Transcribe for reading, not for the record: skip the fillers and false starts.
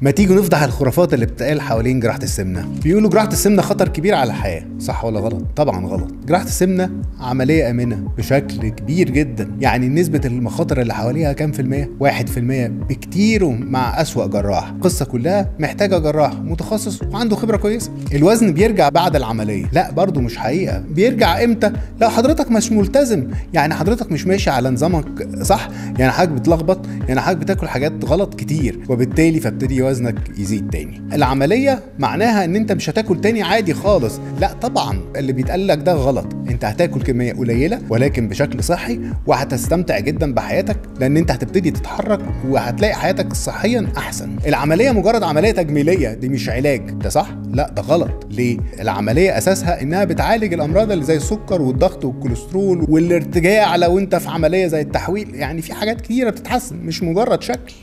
ما تيجوا نفضح الخرافات اللي بتتقال حوالين جراحة السمنة. بيقولوا جراحة السمنة خطر كبير على الحياة، صح ولا غلط؟ طبعا غلط. جراحة السمنة عملية آمنة بشكل كبير جدا، يعني نسبة المخاطر اللي حواليها كام في المية؟ 1% بكتير، مع أسوأ جراح. القصة كلها محتاجة جراح متخصص وعنده خبرة كويسة. الوزن بيرجع بعد العملية، لا برضو مش حقيقة. بيرجع امتى؟ لو حضرتك مش ملتزم، يعني حضرتك مش ماشي على نظامك صح، يعني حضرتك بتلخبط، يعني حضرتك بتاكل حاجات غلط كتير، وبالتالي فابتدي وزنك يزيد تاني. العملية معناها ان انت مش هتاكل تاني عادي خالص، لا طبعا اللي بيتقال لك ده غلط. انت هتاكل كمية قليلة ولكن بشكل صحي، وهتستمتع جدا بحياتك، لان انت هتبتدي تتحرك وهتلاقي حياتك صحيا احسن. العملية مجرد عملية تجميلية، دي مش علاج، ده صح؟ لا ده غلط. ليه؟ العملية اساسها انها بتعالج الامراض اللي زي السكر والضغط والكوليسترول والارتجاع، لو انت في عملية زي التحويل، يعني في حاجات كتيرة بتتحسن، مش مجرد شكل.